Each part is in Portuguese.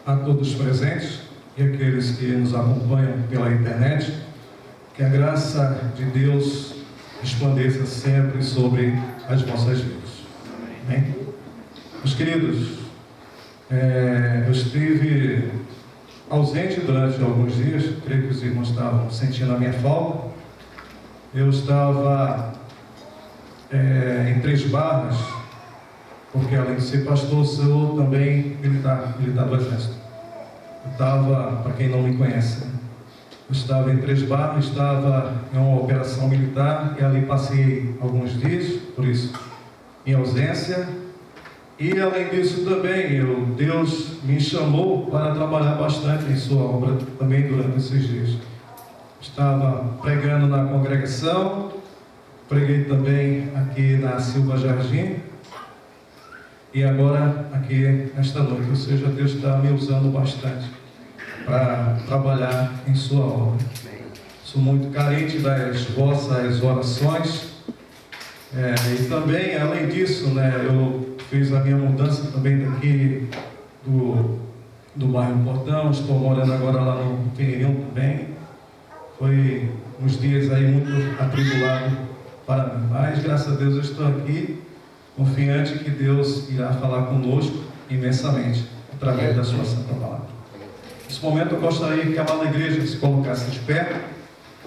a todos os presentes e aqueles que nos acompanham pela internet. Que a graça de Deus resplandeça sempre sobre as vossas vidas. Amém? Meus queridos, eu estive ausente durante alguns dias, creio que os irmãos estavam sentindo a minha falta. Eu estava em Três Barras, porque além de ser pastor, sou também militar do Exército. Eu estava, para quem não me conhece, eu estava em Três Barras, estava em uma operação militar e ali passei alguns dias, por isso, em ausência. E além disso também, Deus me chamou para trabalhar bastante em sua obra também durante esses dias. Estava pregando na congregação, preguei também aqui na Silva Jardim e agora aqui nesta noite. Ou seja, Deus está me usando bastante para trabalhar em sua obra. Sou muito carente das vossas orações e também, além disso, eu fiz a minha mudança também daqui do bairro Portão. Estou morando agora lá no Pinheirinho também. Foi uns dias aí muito atribulado para mim, mas graças a Deus eu estou aqui, confiante que Deus irá falar conosco imensamente através da sua santa palavra. Nesse momento eu gostaria que a amada igreja se colocasse de pé,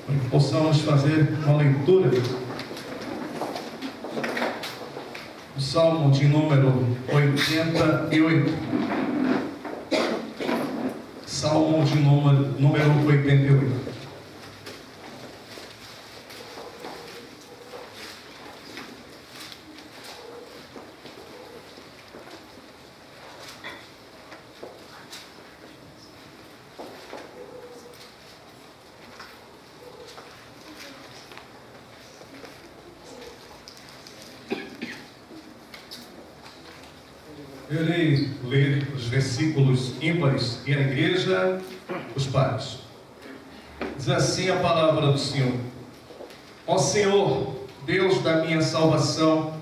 para que possamos fazer uma leitura do Salmo de número 88. Salmo de número 88. Eu irei ler os versículos ímpares e a igreja, os pares. Diz assim a palavra do Senhor: Ó Senhor, Deus da minha salvação,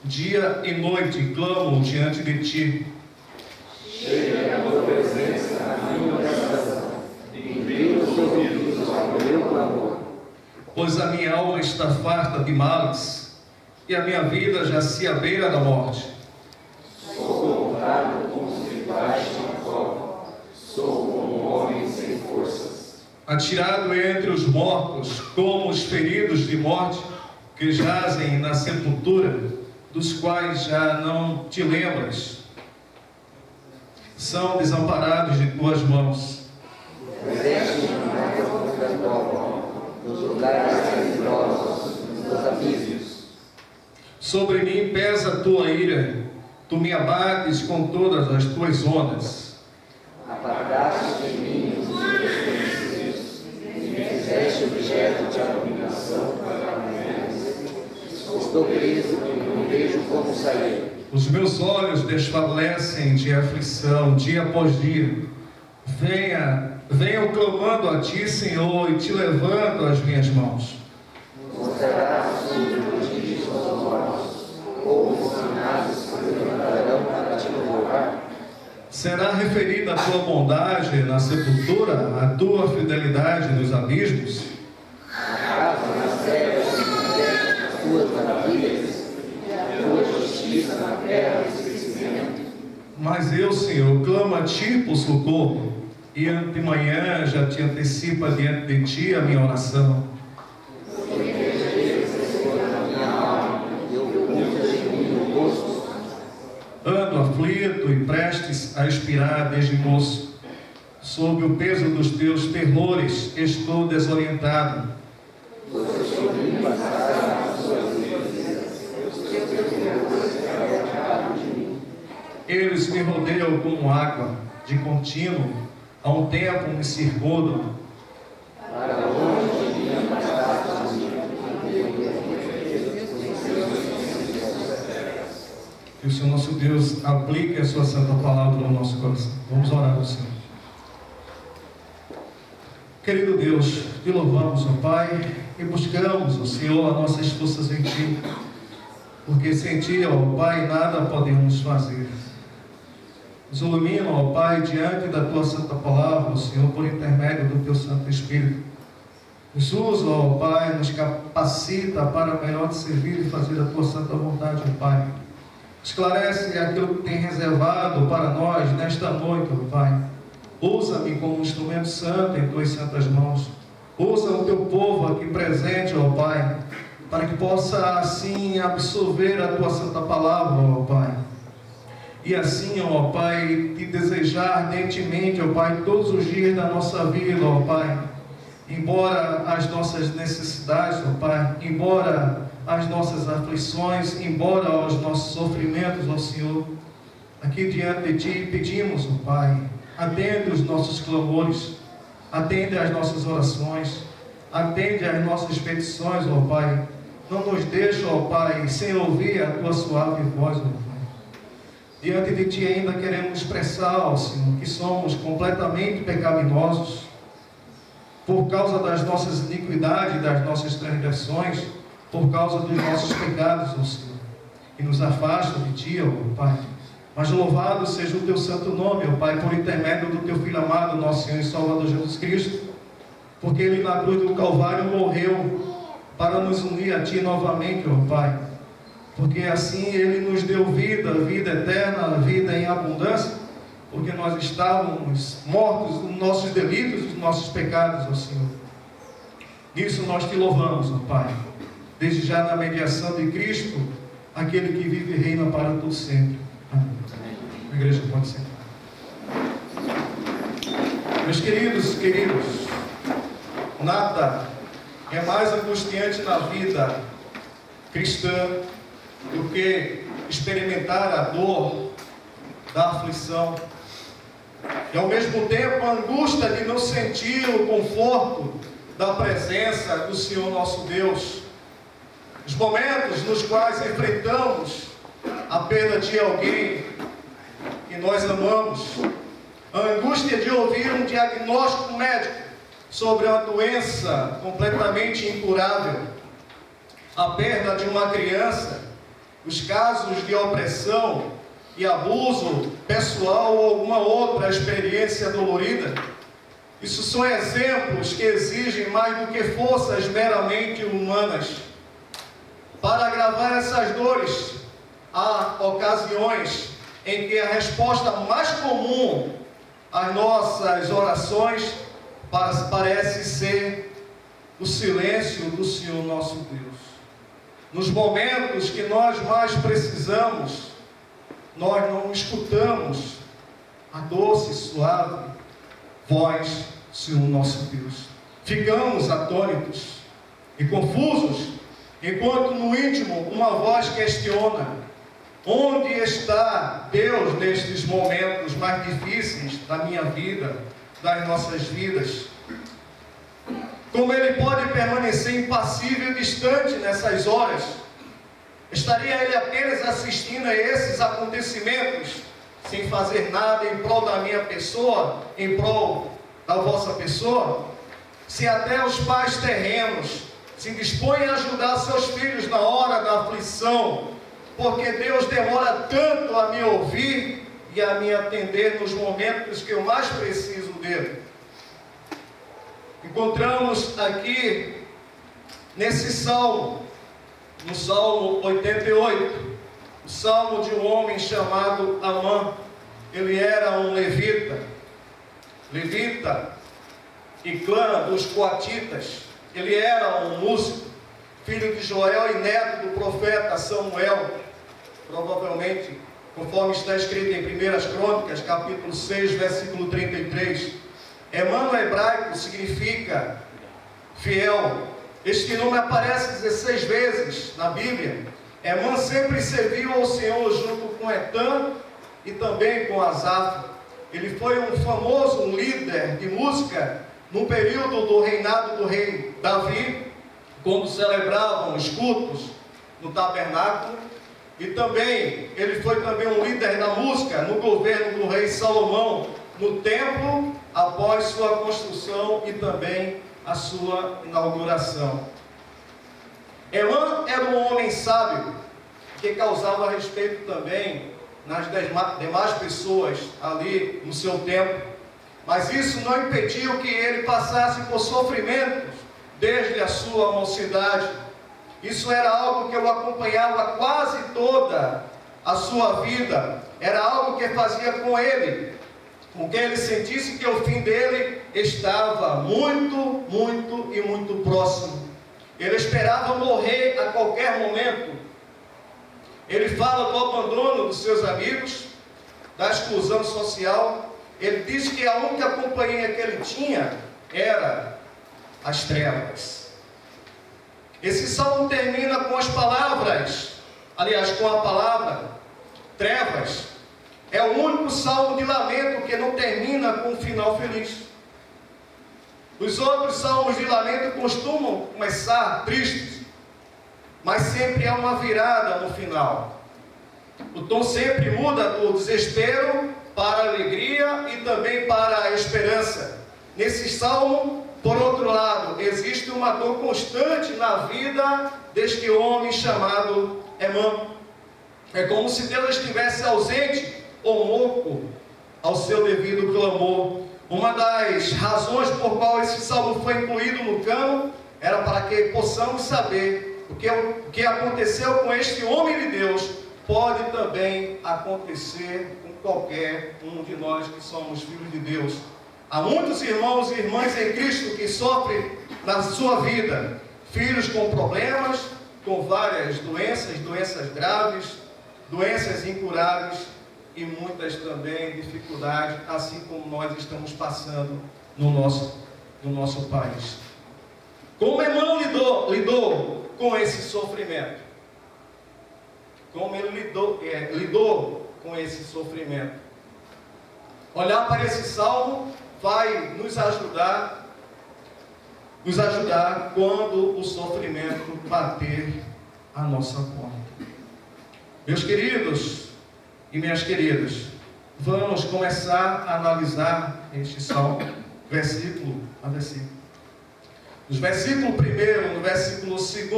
dia e noite clamo diante de Ti. Chega a tua presença na minha oração, inclina os teus ouvidos ao meu clamor. Pois a minha alma está farta de males, e a minha vida já se à beira da morte. Sou como um homem sem forças. Atirado entre os mortos, como os feridos de morte, que jazem na sepultura, dos quais já não te lembras. São desamparados de tuas mãos. Nos lugares tenebrosos, nos abismos. Sobre mim pesa a tua ira, tu me abates com todas as tuas ondas. Apartaste de mim os meus conhecidos, e me fizeste objeto de abominação para mulheres. Estou preso e não vejo como sair. Os meus olhos desfalecem de aflição, dia após dia. Venha clamando a ti, Senhor, e te levando as minhas mãos. Mostrarás os prodígios aos mortos, ou os finados se levantarão para te louvar. Será referida a tua bondade na sepultura, a tua fidelidade nos abismos? Acaso nas trevas se manifestam as tuas maravilhas, e a tua justiça na terra do esquecimento. Mas eu, Senhor, clamo a ti por socorro, e de manhã já te antecipa diante de ti a minha oração. Ando aflito e prestes a expirar desde moço. Sob o peso dos teus terrores estou desorientado. Eles me rodeiam como água de contínuo, a um tempo me circundam. Para longe de mim afastaste de mim. Que o Senhor nosso Deus aplique a sua santa palavra no nosso coração. Vamos orar ao Senhor. Querido Deus, te louvamos, ó Pai, e buscamos, ó Senhor, as nossas forças em Ti, porque sem Ti, ó Pai, nada podemos fazer. Nos ilumina, ó Pai, diante da Tua Santa Palavra, ó Senhor, por intermédio do Teu Santo Espírito. Nos usa, ó Pai, nos capacita para melhor te servir e fazer a Tua Santa vontade, ó Pai. Esclarece aquilo que tem reservado para nós nesta noite, ó Pai. Usa-me como instrumento santo em Tuas santas mãos. Usa o Teu povo aqui presente, ó Pai, para que possa assim absorver a Tua Santa Palavra, ó Pai. E assim, ó Pai, te desejar ardentemente, ó Pai, todos os dias da nossa vida, ó Pai. Embora as nossas necessidades, ó Pai, embora as nossas aflições, embora os nossos sofrimentos, ó Senhor, aqui diante de Ti pedimos, ó Pai, atende os nossos clamores, atende as nossas orações, atende as nossas petições, ó Pai. Não nos deixa, ó Pai, sem ouvir a Tua suave voz, ó Pai. Diante de Ti ainda queremos expressar, ó Senhor, que somos completamente pecaminosos, por causa das nossas iniquidades, das nossas transgressões, por causa dos nossos pecados, ó Senhor, e nos afasta de Ti, ó Pai. Mas louvado seja o Teu santo nome, ó Pai, por intermédio do Teu Filho amado, nosso Senhor e Salvador Jesus Cristo, porque Ele na cruz do Calvário morreu para nos unir a Ti novamente, ó Pai, porque assim Ele nos deu vida, vida eterna, vida em abundância, porque nós estávamos mortos nos nossos delitos, nos nossos pecados, ó Senhor. Nisso nós Te louvamos, ó Pai, desde já na mediação de Cristo, aquele que vive e reina para todo sempre. Amém. A igreja pode sentar. Meus queridos, nada é mais angustiante na vida cristã do que experimentar a dor da aflição e ao mesmo tempo a angústia de não sentir o conforto da presença do Senhor nosso Deus. Os momentos nos quais enfrentamos a perda de alguém que nós amamos, a angústia de ouvir um diagnóstico médico sobre uma doença completamente incurável, a perda de uma criança, os casos de opressão e abuso pessoal ou alguma outra experiência dolorida. Isso são exemplos que exigem mais do que forças meramente humanas. Para agravar essas dores, há ocasiões em que a resposta mais comum às nossas orações parece ser o silêncio do Senhor nosso Deus. Nos momentos que nós mais precisamos, nós não escutamos a doce, suave voz do Senhor nosso Deus. Ficamos atônitos e confusos, enquanto no íntimo uma voz questiona: onde está Deus nestes momentos mais difíceis da minha vida, das nossas vidas? Como Ele pode permanecer impassível e distante nessas horas? Estaria Ele apenas assistindo a esses acontecimentos, sem fazer nada em prol da minha pessoa, em prol da vossa pessoa? Se até os pais terrenos se dispõem a ajudar seus filhos na hora da aflição, porque Deus demora tanto a me ouvir e a me atender nos momentos que eu mais preciso dele. Encontramos aqui nesse salmo, no Salmo 88, o salmo de um homem chamado Amã. Ele era um levita e clã dos coatitas. Ele era um músico, filho de Joel e neto do profeta Samuel, provavelmente, conforme está escrito em 1 Crônicas, capítulo 6, versículo 33. Emã no hebraico significa fiel. Este nome aparece 16 vezes na Bíblia. Emã sempre serviu ao Senhor junto com Etã e também com Asaf. Ele foi um famoso líder de música no período do reinado do rei Davi, quando celebravam os cultos no tabernáculo. E também, ele foi também um líder da música no governo do rei Salomão, no templo, após sua construção e também a sua inauguração. Emã era um homem sábio, que causava respeito também nas demais pessoas ali no seu tempo, mas isso não impediu que ele passasse por sofrimentos desde a sua mocidade. Isso era algo que eu acompanhava quase toda a sua vida, era algo que fazia com que ele sentisse que o fim dele estava muito e muito próximo. Ele esperava morrer a qualquer momento. Ele fala do abandono dos seus amigos, da exclusão social. Ele diz que a única companhia que ele tinha era as trevas. Esse salmo termina com as palavras, aliás, com a palavra trevas. É o único salmo de lamento que não termina com um final feliz. Os outros salmos de lamento costumam começar tristes, mas sempre há uma virada no final. O tom sempre muda do desespero para a alegria e também para a esperança. Nesse salmo, por outro lado, existe uma dor constante na vida deste homem chamado Emã. É como se Deus estivesse ausente ou moco ao seu devido clamor. Uma das razões por qual esse salmo foi incluído no cânon era para que possamos saber o que aconteceu com este homem de Deus pode também acontecer com qualquer um de nós que somos filhos de Deus. Há muitos irmãos e irmãs em Cristo que sofrem na sua vida, filhos com problemas, com várias doenças graves, doenças incuráveis, e muitas também dificuldades, assim como nós estamos passando no nosso país. Como Emã lidou com esse sofrimento? Como ele lidou com esse sofrimento? Olhar para esse salmo vai nos ajudar quando o sofrimento bater a nossa porta. Meus queridos e minhas queridas, vamos começar a analisar este salmo, versículo a versículo. No versículo 1, no versículo 2,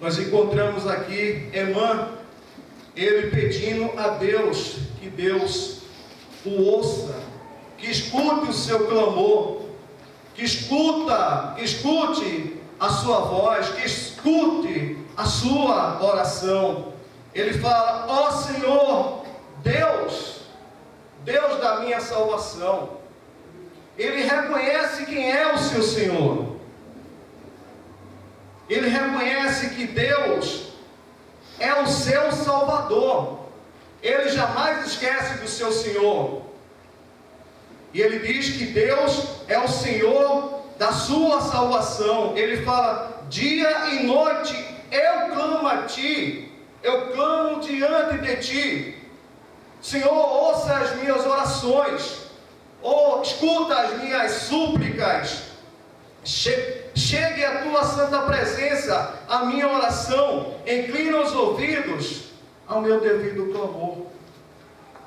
nós encontramos aqui Emã, ele pedindo a Deus, que Deus o ouça, que escute o seu clamor, que escute a sua voz, que escute a sua oração. Ele fala: ó Senhor, Deus da minha salvação. Ele reconhece quem é o seu Senhor. Ele reconhece que Deus é o seu Salvador. Ele jamais esquece do seu Senhor. E ele diz que Deus é o Senhor da sua salvação. Ele fala: dia e noite eu clamo a Ti. Eu clamo diante de Ti. Senhor, ouça as minhas orações. Escuta as minhas súplicas. Chegue a Tua santa presença, a minha oração. Inclina os ouvidos ao meu devido clamor.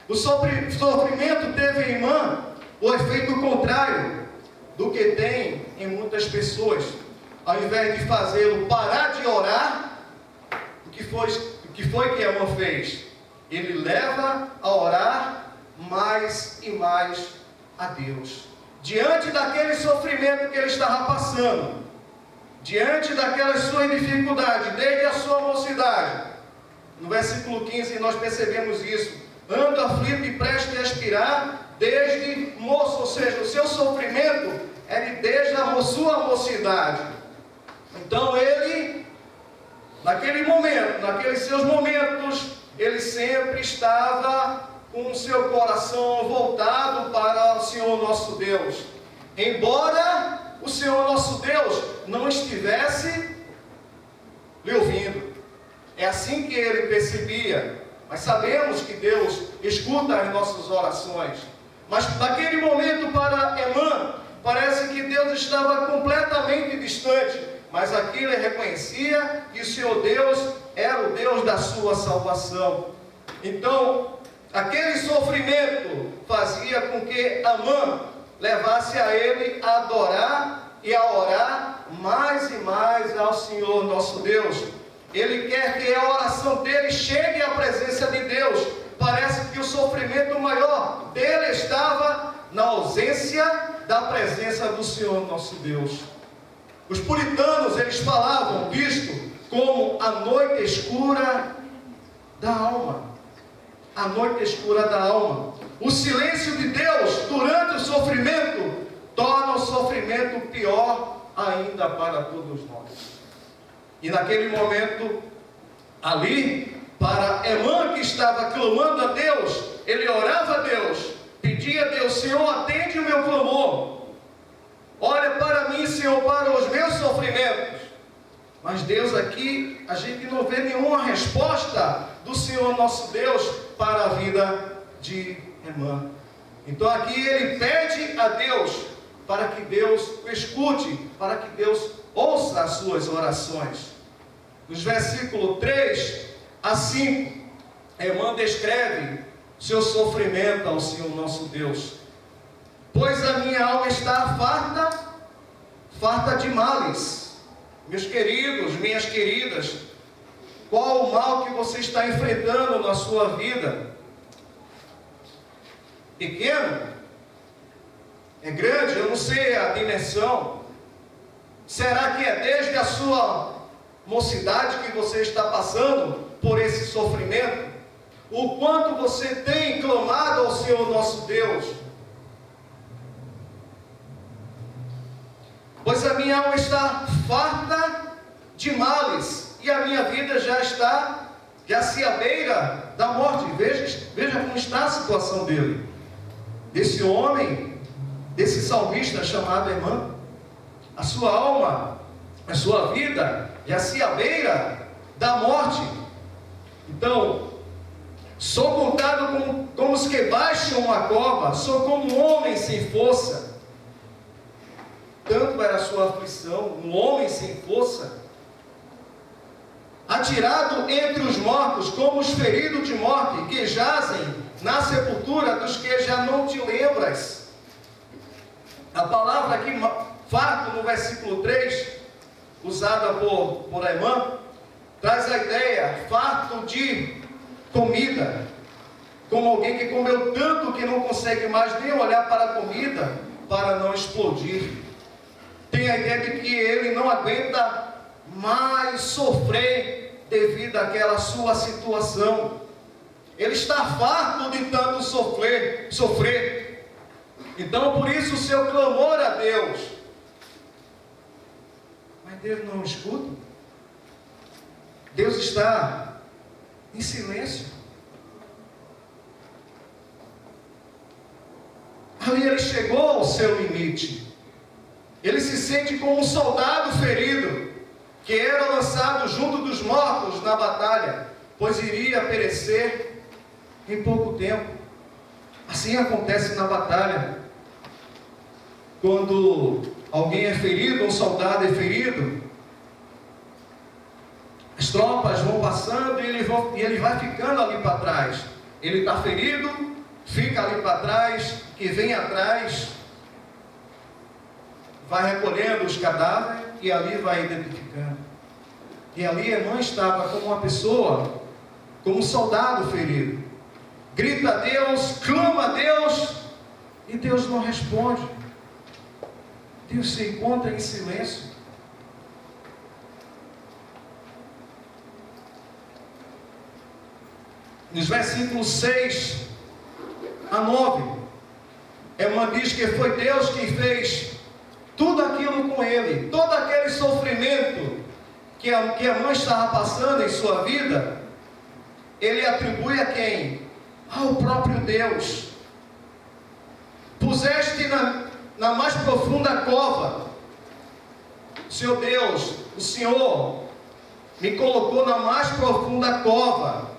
O sofrimento teve em Emã o efeito contrário do que tem em muitas pessoas. Ao invés de fazê-lo parar de orar, o que foi que Emã fez? Ele leva a orar mais e mais a Deus. Diante daquele sofrimento que ele estava passando, diante daquelas suas dificuldades, desde a sua mocidade, no versículo 15 nós percebemos isso: ando aflito e prestes a expirar desde moço, ou seja, o seu sofrimento é desde a sua mocidade. Então ele, naqueles seus momentos, ele sempre estava com o seu coração voltado para o Senhor nosso Deus. Embora o Senhor nosso Deus não estivesse lhe ouvindo. É assim que ele percebia. Mas sabemos que Deus escuta as nossas orações. Mas naquele momento para Emã, parece que Deus estava completamente distante. Mas aqui ele reconhecia que o seu Deus era o Deus da sua salvação. Então, aquele sofrimento fazia com que Emã levasse a ele a adorar e a orar mais e mais ao Senhor nosso Deus. Ele quer que a oração dele chegue à presença de Deus, parece que o sofrimento maior dele estava na ausência da presença do Senhor nosso Deus. Os puritanos, eles falavam disto como a noite escura da alma. A noite escura da alma. O silêncio de Deus durante o sofrimento torna o sofrimento pior ainda para todos nós. E naquele momento, ali, para Emã, que estava clamando a Deus, ele orava a Deus, pedia a Deus: Senhor, atende o meu clamor. Olha para mim, Senhor, para os meus sofrimentos. Mas Deus aqui, a gente não vê nenhuma resposta do Senhor nosso Deus para a vida de Emã. Então aqui ele pede a Deus para que Deus o escute, para que Deus ouça as suas orações. Nos versículos 3 a 5, Emã descreve seu sofrimento ao Senhor nosso Deus. Pois a minha alma está farta de males. Meus queridos, minhas queridas, qual o mal que você está enfrentando na sua vida? Pequeno? É grande? Eu não sei a dimensão. Será que é desde a sua mocidade que você está passando por esse sofrimento? O quanto você tem clamado ao Senhor nosso Deus? Pois a minha alma está farta de males, e a minha vida já se abeira da morte. Veja como está a situação dele, desse homem, desse salmista chamado Emã. A sua alma, a sua vida já se abeira da morte. Então, sou contado como os que baixam uma cova, sou como um homem sem força. Tanto era a sua aflição, um homem sem força, atirado entre os mortos, como os feridos de morte, que jazem na sepultura dos que já não te lembras. A palavra aqui, farto, no versículo 3, usada por Emã, traz a ideia, farto de comida, como alguém que comeu tanto que não consegue mais nem olhar para a comida, para não explodir. Tem a ideia de que ele não aguenta mais sofrer devido àquela sua situação. Ele está farto de tanto sofrer. Então, por isso, o seu clamor a Deus. Mas Deus não escuta. Deus está em silêncio. Ali ele chegou ao seu limite. Ele se sente como um soldado ferido, que era lançado junto dos mortos na batalha, pois iria perecer em pouco tempo. Assim acontece na batalha. Quando alguém é ferido, um soldado é ferido, as tropas vão passando e ele vai ficando ali para trás. Ele está ferido, fica ali para trás, que vem atrás vai recolhendo os cadáveres e ali vai identificando. E ali Emã estava como uma pessoa, como um soldado ferido. Grita a Deus, clama a Deus, e Deus não responde. Deus se encontra em silêncio. Nos versículos 6 a 9, Emã diz que foi Deus quem fez tudo aquilo com ele, todo aquele sofrimento que a mãe estava passando em sua vida, ele atribui a quem? Ao próprio Deus. Puseste na mais profunda cova. Senhor Deus, o Senhor me colocou na mais profunda cova,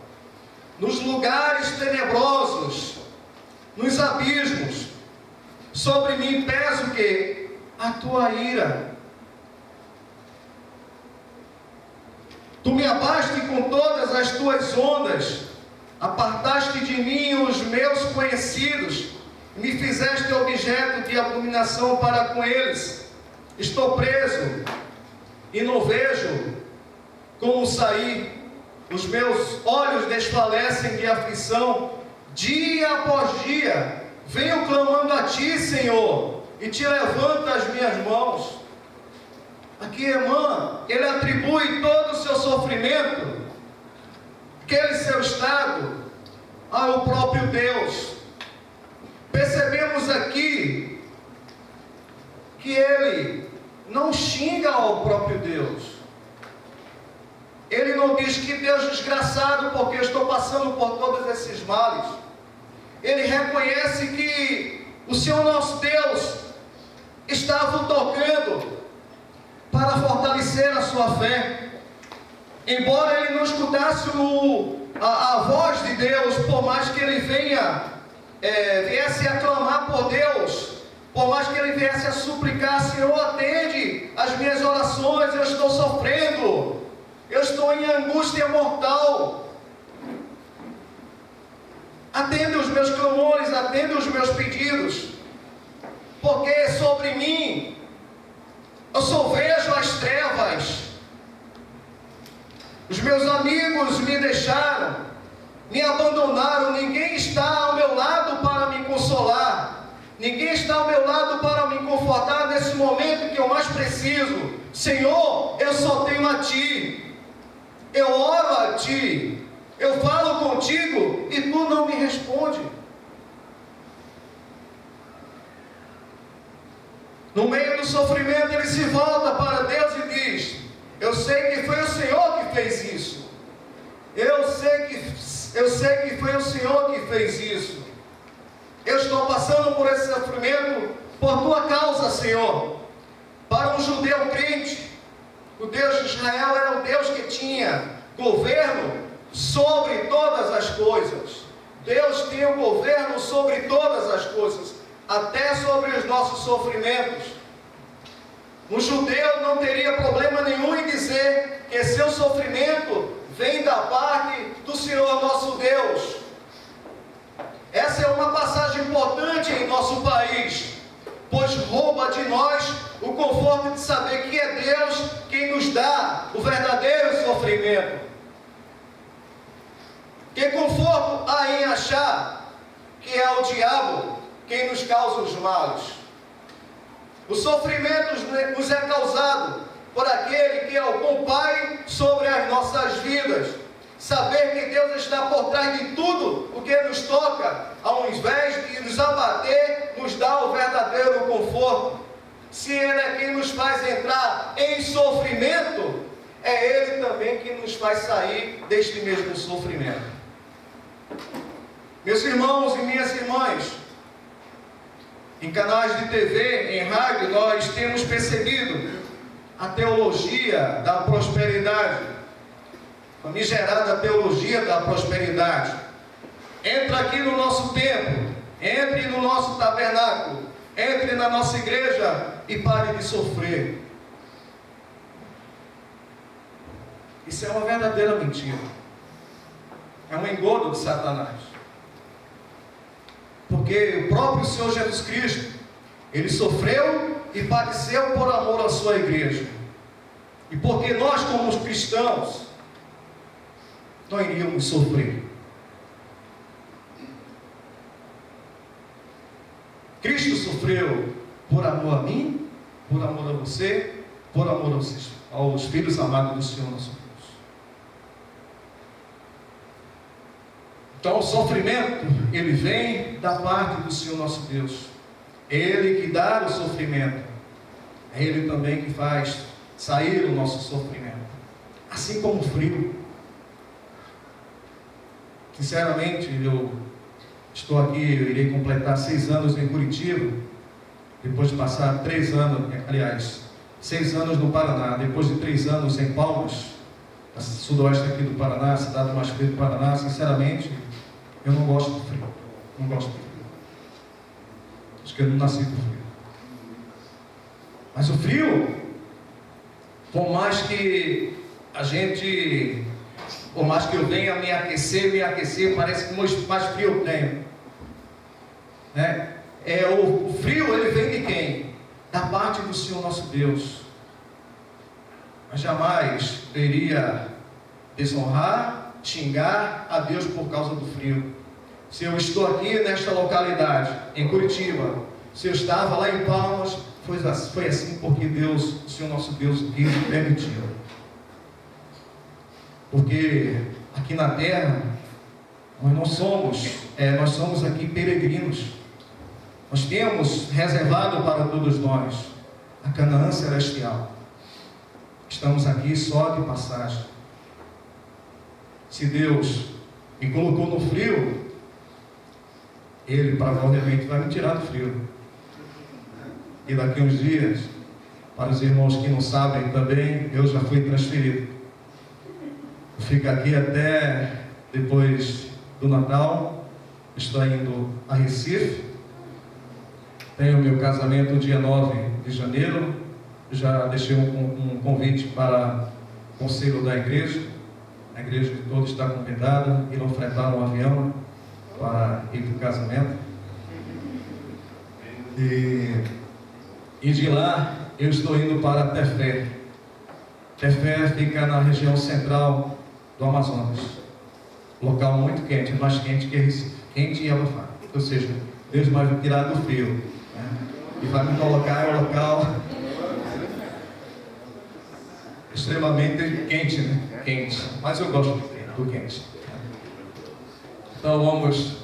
nos lugares tenebrosos, nos abismos. Sobre mim pesa o quê? A tua ira. Tu me abaste com todas as tuas ondas, apartaste de mim os meus conhecidos, me fizeste objeto de abominação para com eles. Estou preso e não vejo como sair. os meus olhos desfalecem de aflição, dia após dia, venho clamando a Ti, Senhor, e Te levanto as minhas mãos. Aqui, irmã, ele atribui todo o seu sofrimento, aquele seu estado, ao próprio Deus. Percebemos aqui que ele não xinga ao próprio Deus. Ele não diz que Deus desgraçado porque eu estou passando por todos esses males. Ele reconhece que o Senhor nosso Deus estava o tocando para fortalecer a sua fé. Embora ele não escutasse a voz de Deus, por mais que ele viesse a clamar por Deus, por mais que ele viesse a suplicar: Senhor, atende as minhas orações, eu estou sofrendo, eu estou em angústia mortal, atende os meus clamores, atende os meus pedidos, porque sobre mim eu só vejo as trevas. Os meus amigos me deixaram, me abandonaram, ninguém está ao meu lado para me consolar, ninguém está ao meu lado para me confortar nesse momento que eu mais preciso. Senhor, eu só tenho a Ti, eu oro a Ti, eu falo contigo e Tu não me responde. No meio do sofrimento ele se volta para Deus e diz: eu sei que foi o Senhor que fez isso. Eu sei que foi o Senhor que fez isso. Eu estou passando por esse sofrimento por Tua causa, Senhor. Para um judeu crente, o Deus de Israel era o Deus que tinha governo sobre todas as coisas. Deus tinha o governo sobre todas as coisas, até sobre os nossos sofrimentos. Um judeu não teria problema nenhum em dizer que seu sofrimento vem da parte do Senhor nosso Deus. Essa é uma passagem importante em nosso país, pois rouba de nós o conforto de saber que é Deus quem nos dá o verdadeiro sofrimento. Que conforto há em achar que é o diabo quem nos causa os males? O sofrimento nos é causado por aquele que é o bom Pai sobre as nossas vidas. Saber que Deus está por trás de tudo o que nos toca, ao invés de nos abater, nos dá o verdadeiro conforto. Se Ele é quem nos faz entrar em sofrimento, é Ele também que nos faz sair deste mesmo sofrimento. Meus irmãos e minhas irmãs, em canais de TV, em rádio, nós temos percebido a teologia da prosperidade, a famigerada teologia da prosperidade. Entra aqui no nosso templo, entre no nosso tabernáculo, entre na nossa igreja e pare de sofrer. Isso é uma verdadeira mentira. É um engodo de Satanás. Porque o próprio Senhor Jesus Cristo, Ele sofreu e padeceu por amor à sua igreja. E porque nós, como cristãos, não iríamos sofrer. Cristo sofreu por amor a mim, por amor a você, por amor aos filhos amados do Senhor nosso Deus. Então o sofrimento, ele vem da parte do Senhor nosso Deus. É Ele que dá o sofrimento. É Ele também que faz sair o nosso sofrimento. Assim como o frio. Sinceramente, eu estou aqui, eu irei completar 6 anos em Curitiba, depois de passar 6 anos no Paraná, depois de 3 anos em Palmas, sudoeste aqui do Paraná, cidade mais fria do Paraná. Sinceramente, eu não gosto do frio. Não gosto do frio. Acho que eu não nasci com frio. Mas o frio, por mais que eu venha me aquecer, parece que mais frio eu tenho. Né? O frio, ele vem de quem? Da parte do Senhor nosso Deus. Mas jamais eu iria desonrar, xingar a Deus por causa do frio. Se eu estou aqui nesta localidade, em Curitiba, se eu estava lá em Palmas, foi assim porque Deus, o Senhor nosso Deus, quis e permitiu. Porque aqui na terra, nós somos aqui peregrinos. Nós temos reservado para todos nós a Canaã celestial. Estamos aqui só de passagem. Se Deus me colocou no frio, Ele provavelmente vai me tirar do frio. E daqui uns dias, para os irmãos que não sabem também, eu já fui transferido. Eu fico aqui até depois do Natal. Estou indo a Recife. Tenho meu casamento dia 9 de janeiro. Já deixei um convite para o conselho da igreja. A igreja toda está convidada. Irão fretar um avião para ir para o casamento. E de lá eu estou indo para Tefé. Tefé fica na região central do Amazonas. Local muito quente, mais quente que Recife. Quente e abafado. Ou seja, Deus vai me tirar do frio, né? E vai me colocar em um local extremamente quente, né? Quente. Mas eu gosto do quente. Então vamos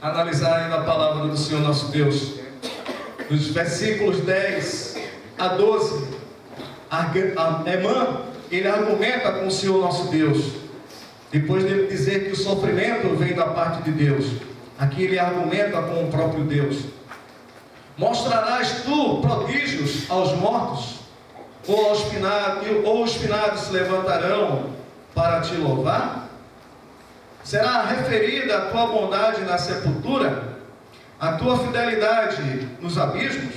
analisar ainda a palavra do Senhor nosso Deus. Dos versículos 10 a 12, Emã, ele argumenta com o Senhor nosso Deus. Depois de dizer que o sofrimento vem da parte de Deus, aqui ele argumenta com o próprio Deus. Mostrarás tu prodígios aos mortos, ou os finados se levantarão para te louvar? Será referida a tua bondade na sepultura, a tua fidelidade nos abismos?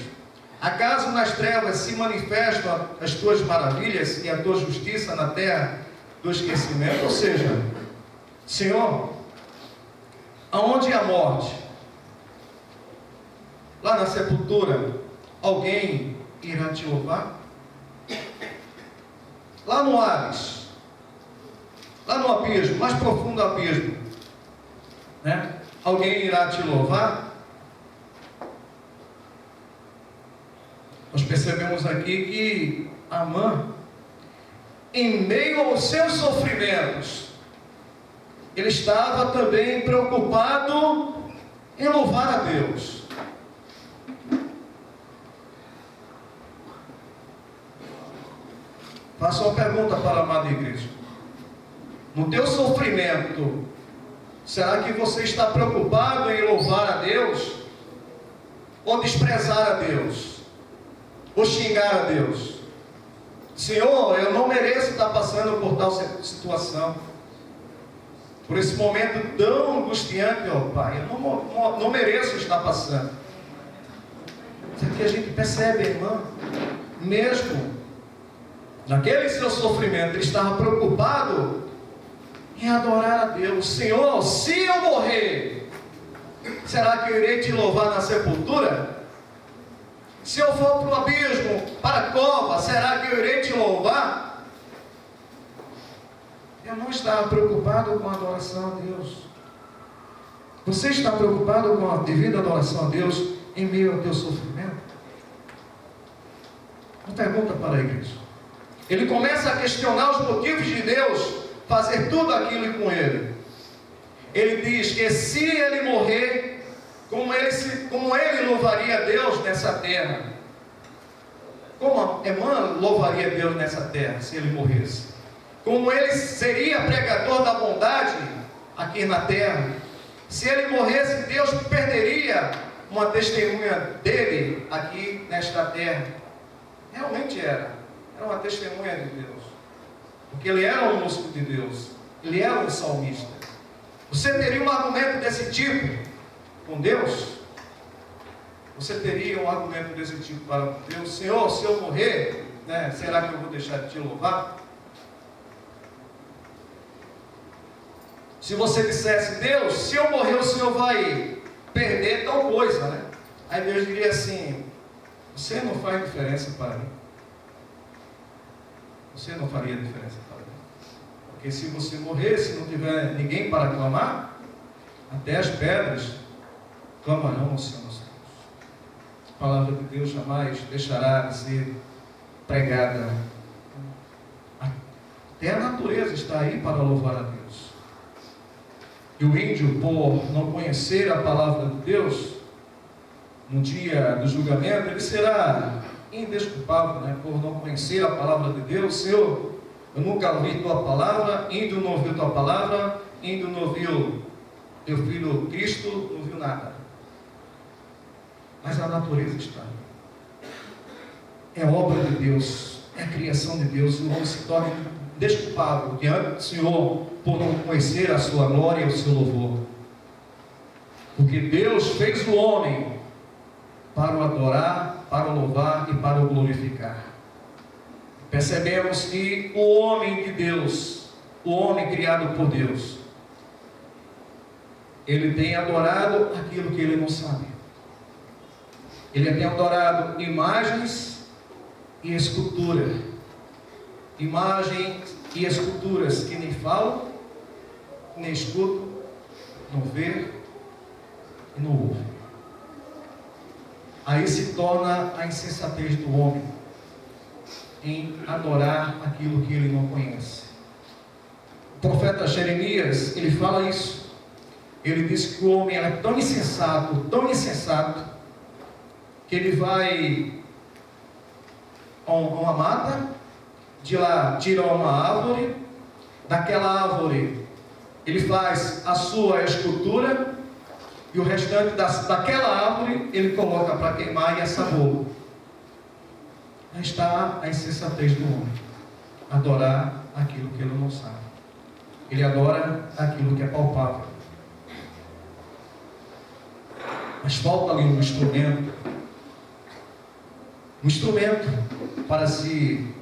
Acaso nas trevas se manifestam as tuas maravilhas e a tua justiça na terra do esquecimento? Ou seja, Senhor, aonde é a morte? Lá na sepultura, alguém irá te louvar? Lá no Hades, lá no abismo, mais profundo abismo, né? Alguém irá te louvar? Nós percebemos aqui que Amã, em meio aos seus sofrimentos, ele estava também preocupado em louvar a Deus. Faço uma pergunta para a amada igreja. No teu sofrimento, será que você está preocupado em louvar a Deus? Ou desprezar a Deus? Ou xingar a Deus? Senhor, eu não mereço estar passando por tal situação, por esse momento tão angustiante, ó Pai. Eu não mereço estar passando. Isso aqui a gente percebe, irmão. Mesmo naquele seu sofrimento, ele estava preocupado em adorar a Deus. Senhor, se eu morrer, será que eu irei te louvar na sepultura? Se eu for para o abismo, para a cova, será que eu irei te louvar? Eu não estava preocupado com a adoração a Deus. Você está preocupado com a devida adoração a Deus em meio ao teu sofrimento? Uma pergunta para a igreja. Ele começa a questionar os motivos de Deus fazer tudo aquilo com ele. Ele diz que se ele morrer, como ele louvaria a Deus nessa terra? Como Emã louvaria a Deus nessa terra se ele morresse? Como ele seria pregador da bondade aqui na terra? Se ele morresse, Deus perderia uma testemunha dele aqui nesta terra. Realmente era uma testemunha de Deus, porque ele era um músico de Deus, ele era um salmista. Você teria um argumento desse tipo com Deus? Você teria um argumento desse tipo para Deus? Senhor, se eu morrer, né, será que eu vou deixar de te louvar? Se você dissesse, Deus, se eu morrer, o Senhor vai perder tal coisa, né? Aí Deus diria assim, você não faz diferença para mim. Você não faria diferença para mim. Porque se você morrer, se não tiver ninguém para clamar, até as pedras clamarão ao Senhor nosso Deus. A palavra de Deus jamais deixará de ser pregada. Até a natureza está aí para louvar a Deus. E o índio, por não conhecer a palavra de Deus, no dia do julgamento, ele será indesculpável, né? Por não conhecer a palavra de Deus. Senhor, eu nunca ouvi tua palavra, índio não ouviu tua palavra, índio não ouviu teu filho Cristo, não ouviu nada. Mas a natureza está. É obra de Deus, é a criação de Deus. O homem se torna indesculpável diante do Senhor por não conhecer a sua glória e o seu louvor. Porque Deus fez o homem para o adorar, para o louvar e para o glorificar. Percebemos que o homem de Deus, o homem criado por Deus, ele tem adorado aquilo que ele não sabe. Ele tem adorado imagens e escultura. Imagens e esculturas que nem falam, nem escutam, não vê e não ouve. Aí se torna a insensatez do homem em adorar aquilo que ele não conhece. O profeta Jeremias, ele fala isso. Ele diz que o homem é tão insensato, que ele vai a uma mata, de lá tira uma árvore, daquela árvore ele faz a sua escultura, e o restante daquela árvore ele coloca para queimar e assabou. Aí está a insensatez do homem, adorar aquilo que ele não sabe. Ele adora aquilo que é palpável. Mas falta ali um instrumento para se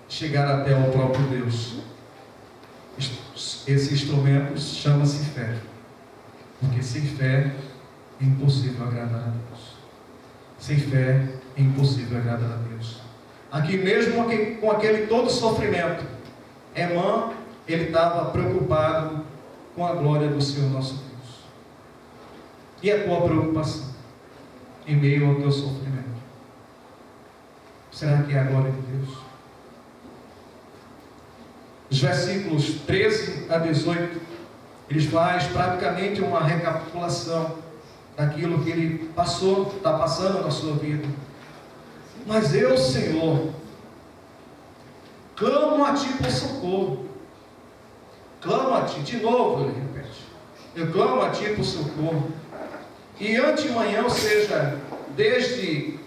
chegar até o próprio Deus. Esse instrumento chama-se fé. Porque sem fé é impossível agradar a Deus. Sem fé é impossível agradar a Deus. Aqui mesmo com aquele todo sofrimento, Emã, ele estava preocupado com a glória do Senhor nosso Deus. E a tua preocupação em meio ao teu sofrimento? Será que é a glória de Deus? Os versículos 13 a 18, eles faz praticamente uma recapitulação daquilo que ele passou, está passando na sua vida. Mas eu, Senhor, clamo a Ti por socorro. Clamo a Ti, de novo ele repete. Eu clamo a Ti por socorro. E antemanhã, ou seja, desde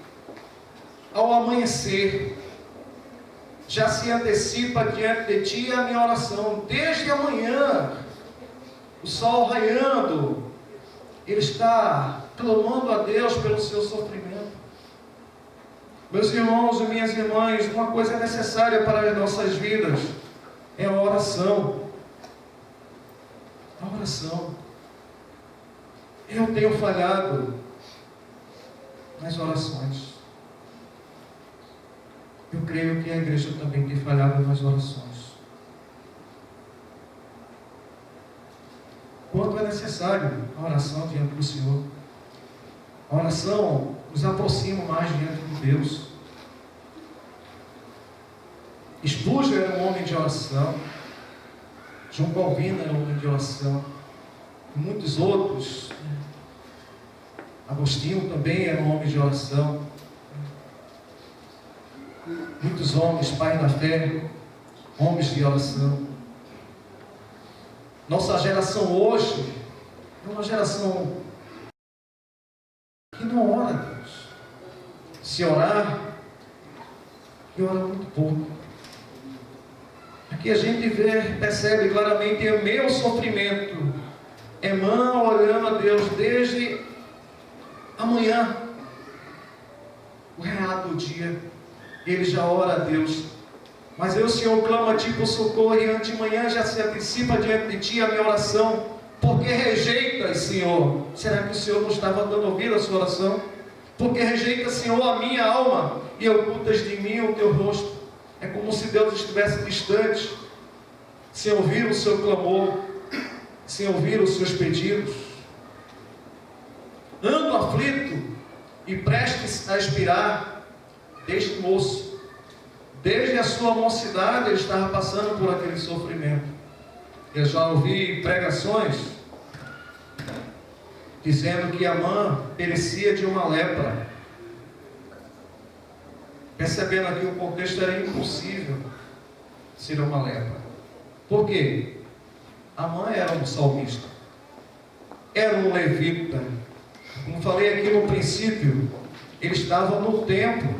ao amanhecer, já se antecipa diante de Ti a minha oração. Desde amanhã, o sol raiando, ele está clamando a Deus pelo seu sofrimento. Meus irmãos e minhas irmãs, uma coisa necessária para as nossas vidas é a oração. A oração. Eu tenho falhado nas orações. Eu creio que a igreja também tem falhado nas orações. Quanto é necessário a oração diante do Senhor. A oração nos aproxima mais diante de Deus. Spurgeon era um homem de oração. João Calvino era um homem de oração. E muitos outros. Agostinho também era um homem de oração. Muitos homens, pais da fé, homens de oração. Nossa geração hoje é uma geração que não ora a Deus. Se orar, e ora muito pouco. Aqui a gente percebe claramente o meu sofrimento. Emã orando a Deus desde amanhã, o reato do dia, ele já ora a Deus. Mas eu, Senhor, clamo a Ti por socorro, e antemanhã já se antecipa diante de Ti a minha oração. Porque rejeitas, Senhor? Será que o Senhor não estava dando ouvido à sua oração? Porque rejeitas, Senhor, a minha alma e ocultas de mim o Teu rosto. É como se Deus estivesse distante. sem ouvir o seu clamor, sem ouvir os seus pedidos. Ando aflito e prestes a expirar desde moço. Desde a sua mocidade ele estava passando por aquele sofrimento. Eu já ouvi pregações dizendo que Amã perecia de uma lepra. Percebendo aqui o contexto, era impossível ser uma lepra. Por quê? Amã era um salmista, era um levita. Como falei aqui no princípio, ele estava no templo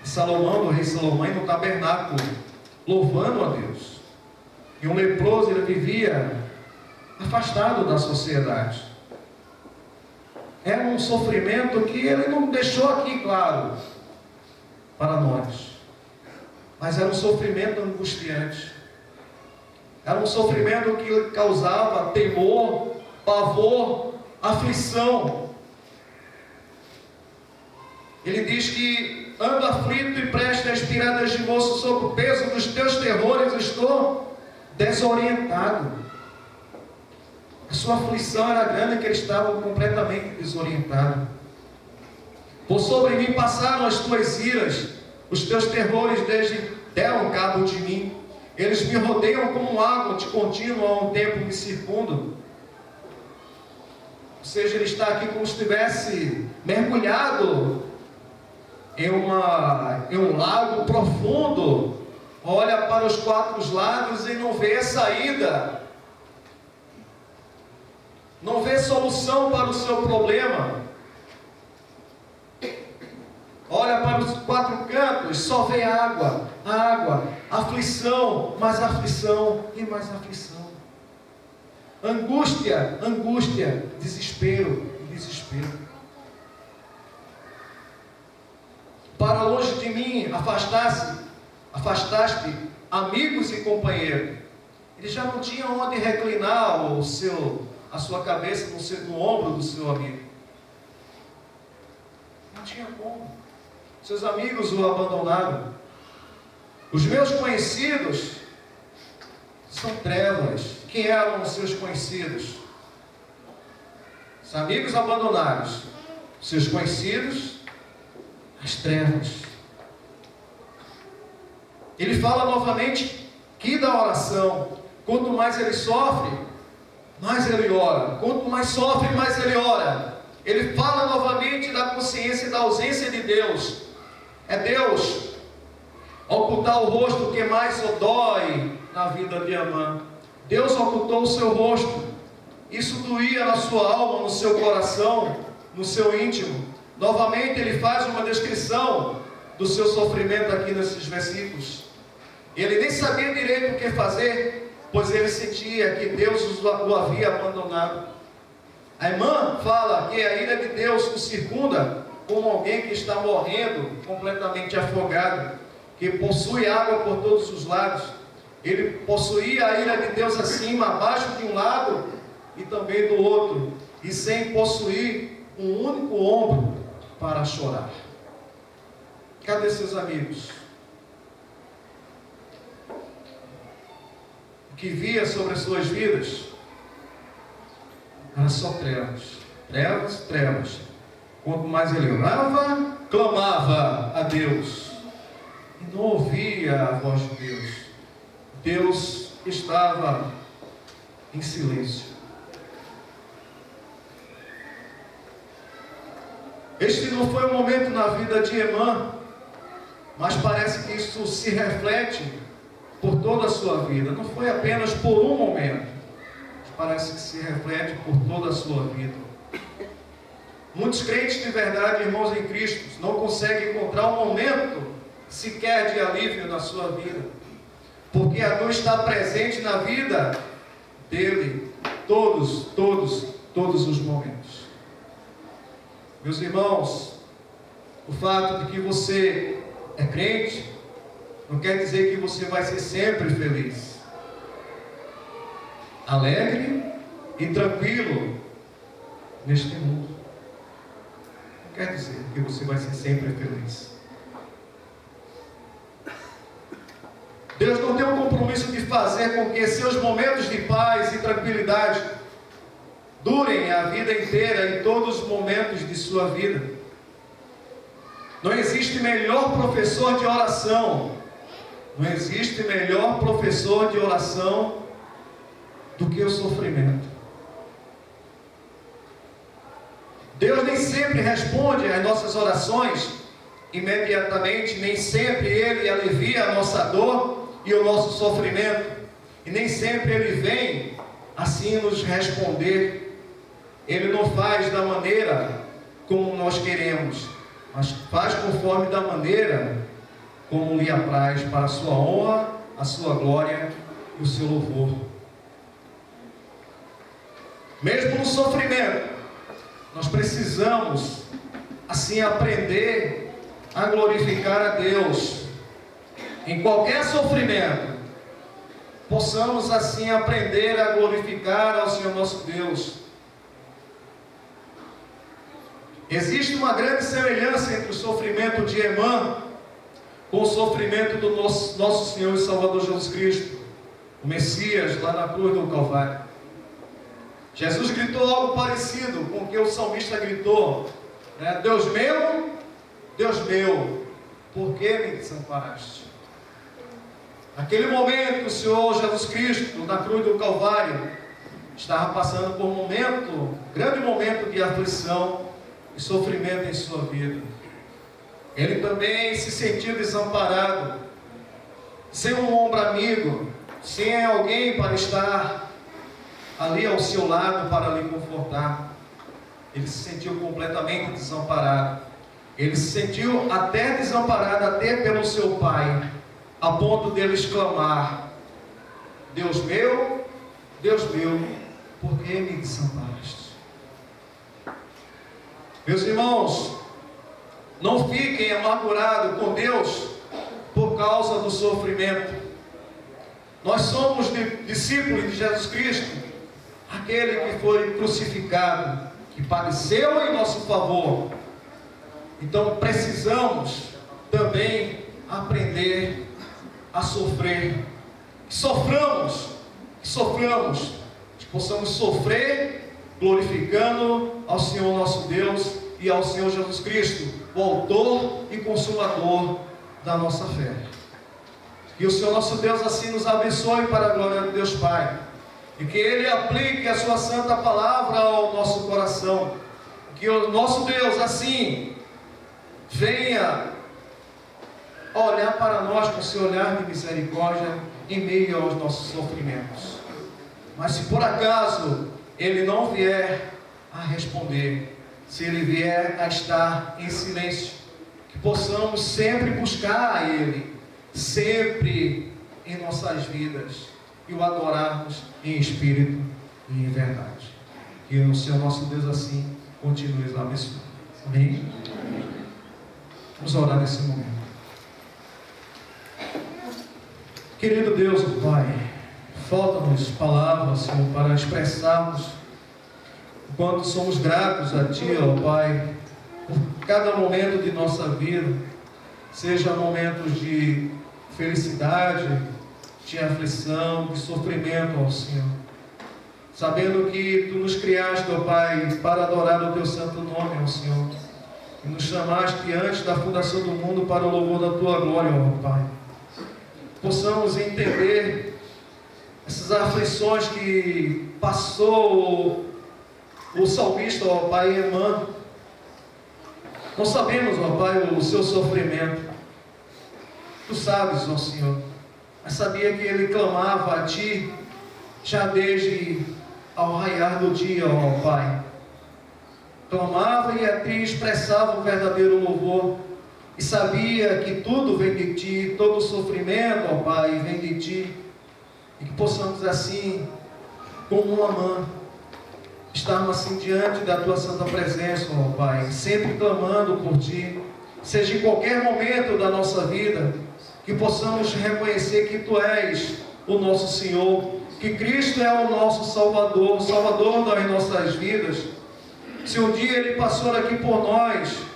de Salomão, do rei Salomão, e no tabernáculo, louvando a Deus. E um leproso, ele vivia afastado da sociedade. Era um sofrimento que ele não deixou aqui claro para nós, mas era um sofrimento angustiante. Era um sofrimento que causava temor, pavor, aflição. Ele diz que ando aflito e prestes a expirar desde moço, sob o peso dos teus terrores estou desorientado. A sua aflição era grande, que ele estava completamente desorientado. Por sobre mim passaram as tuas iras, os teus terrores deram cabo de mim. Eles me rodeiam como água de contínuo, a um tempo me circundam. Ou seja, ele está aqui como se estivesse mergulhado em um lago profundo. Olha para os quatro lados e não vê saída. Não vê solução para o seu problema. Olha para os quatro cantos, só vê água, aflição, mais aflição e mais aflição. Angústia, angústia, desespero, desespero. Para longe de mim afastaste amigos e companheiros. Ele já não tinha onde reclinar a sua cabeça no ombro do seu amigo. Não tinha como. Seus amigos o abandonaram. Os meus conhecidos são trevas. Quem eram os seus conhecidos? Os amigos abandonados. Seus conhecidos, as trevas. Ele fala novamente que da oração, quanto mais ele sofre, mais ele ora. Quanto mais sofre, mais ele ora. Ele fala novamente da consciência e da ausência de Deus. É Deus ocultar o rosto que mais o dói na vida de Amã. Deus ocultou o seu rosto. Isso doía na sua alma, no seu coração, no seu íntimo. Novamente ele faz uma descrição do seu sofrimento aqui nesses versículos. Ele nem sabia direito o que fazer, pois ele sentia que Deus o havia abandonado. A irmã fala que a ira de Deus o circunda como alguém que está morrendo, completamente afogado, que possui água por todos os lados. Ele possuía a ira de Deus acima, abaixo de um lado e também do outro, e sem possuir um único ombro para chorar. Cadê seus amigos? O que via sobre as suas vidas era só trevas, trevas, trevas. Quanto mais ele orava, clamava a Deus e não ouvia a voz de Deus. Deus estava em silêncio. Este não foi um momento na vida de Emã, mas parece que isso se reflete por toda a sua vida. Não foi apenas por um momento, mas parece que se reflete por toda a sua vida. Muitos crentes de verdade, irmãos em Cristo, não conseguem encontrar um momento sequer de alívio na sua vida, porque a dor está presente na vida dele, todos os momentos. Meus irmãos, o fato de que você é crente, não quer dizer que você vai ser sempre feliz, alegre e tranquilo neste mundo. Não quer dizer que você vai ser sempre feliz. Deus não tem o compromisso de fazer com que seus momentos de paz e tranquilidade durem a vida inteira, em todos os momentos de sua vida. Não existe melhor professor de oração, não existe melhor professor de oração do que o sofrimento. Deus nem sempre responde às nossas orações imediatamente, nem sempre Ele alivia a nossa dor e o nosso sofrimento, e nem sempre Ele vem assim nos responder. Ele não faz da maneira como nós queremos, mas faz conforme da maneira como lhe apraz, para a sua honra, a sua glória e o seu louvor. Mesmo no sofrimento, nós precisamos assim aprender a glorificar a Deus. Em qualquer sofrimento, possamos assim aprender a glorificar ao Senhor nosso Deus. Existe uma grande semelhança entre o sofrimento de Emã com o sofrimento do nosso Senhor e Salvador Jesus Cristo, o Messias, lá na cruz do Calvário. Jesus gritou algo parecido com o que o salmista gritou, né? Deus meu, por que me desamparaste? Naquele momento, o Senhor Jesus Cristo, na cruz do Calvário, estava passando por um grande momento de aflição e sofrimento em sua vida. Ele também se sentiu desamparado, sem um ombro amigo, sem alguém para estar ali ao seu lado para lhe confortar. Ele se sentiu completamente desamparado. Ele se sentiu até desamparado, até pelo seu pai, a ponto dele exclamar: Deus meu, por que me desamparaste? Meus irmãos, não fiquem amargurados com Deus por causa do sofrimento. Nós somos discípulos de Jesus Cristo, aquele que foi crucificado, que padeceu em nosso favor. Então precisamos também aprender a sofrer. Que soframos, que possamos sofrer glorificando ao Senhor nosso Deus e ao Senhor Jesus Cristo, o autor e consumador da nossa fé. Que o Senhor nosso Deus assim nos abençoe para a glória de Deus Pai, e que Ele aplique a sua santa palavra ao nosso coração. Que o nosso Deus assim venha olhar para nós com seu olhar de misericórdia em meio aos nossos sofrimentos. Mas se por acaso Ele não vier a responder, se Ele vier a estar em silêncio, que possamos sempre buscar a Ele, sempre em nossas vidas, e o adorarmos em espírito e em verdade. Que o Senhor nosso Deus assim continue nos abençoando. Amém? Vamos orar nesse momento. Querido Deus, Pai, falta-nos palavras, Senhor, para expressarmos o quanto somos gratos a Ti, ó Pai, por cada momento de nossa vida, seja momentos de felicidade, de aflição, de sofrimento, ó Senhor. Sabendo que Tu nos criaste, ó Pai, para adorar o Teu santo nome, ó Senhor, e nos chamaste antes da fundação do mundo para o louvor da Tua glória, ó Pai. Possamos entender essas aflições que passou o salmista, ó Pai, Emã. Não sabemos, ó Pai, o seu sofrimento. Tu sabes, ó Senhor, mas sabia que ele clamava a Ti já desde ao raiar do dia, ó Pai. Clamava e a Ti expressava o verdadeiro louvor. E sabia que tudo vem de Ti, todo sofrimento, ó Pai, vem de Ti. E que possamos assim, como uma mãe, estarmos assim diante da Tua santa presença, ó Pai, sempre clamando por Ti, seja em qualquer momento da nossa vida, que possamos reconhecer que Tu és o nosso Senhor, que Cristo é o nosso Salvador, Salvador das nossas vidas. Se um dia Ele passou aqui por nós,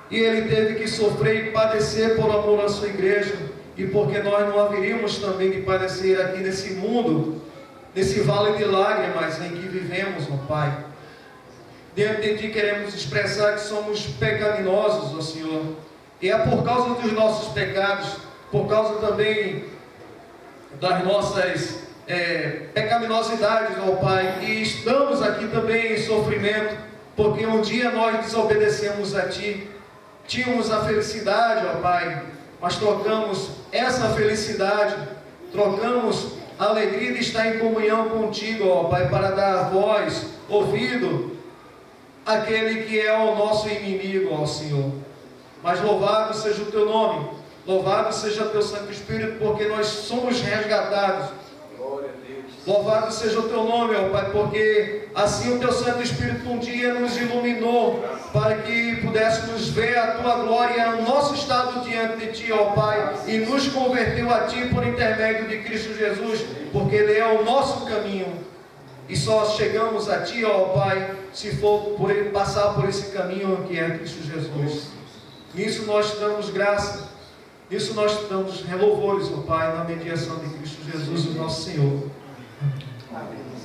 e Ele teve que sofrer e padecer por amor à sua igreja, e porque nós não haveríamos também de padecer aqui nesse mundo, nesse vale de lágrimas em que vivemos, ó Pai. Diante de Ti queremos expressar que somos pecaminosos, ó Senhor, e é por causa dos nossos pecados, por causa também das nossas pecaminosidades, ó Pai, que estamos aqui também em sofrimento, porque um dia nós desobedecemos a Ti, tínhamos a felicidade, ó Pai, mas trocamos essa felicidade, trocamos a alegria de estar em comunhão contigo, ó Pai, para dar voz, ouvido àquele que é o nosso inimigo, ó Senhor. Mas louvado seja o Teu nome, louvado seja o Teu Santo Espírito, porque nós somos resgatados. Louvado seja o Teu nome, ó Pai, porque assim o Teu Santo Espírito um dia nos iluminou para que pudéssemos ver a Tua glória no nosso estado diante de Ti, ó Pai, e nos converteu a Ti por intermédio de Cristo Jesus, porque Ele é o nosso caminho, e só chegamos a Ti, ó Pai, se for por Ele passar por esse caminho que é Cristo Jesus. Nisso nós te damos graça, nisso nós te damos louvores, ó Pai, na mediação de Cristo Jesus, o nosso Senhor. Amém.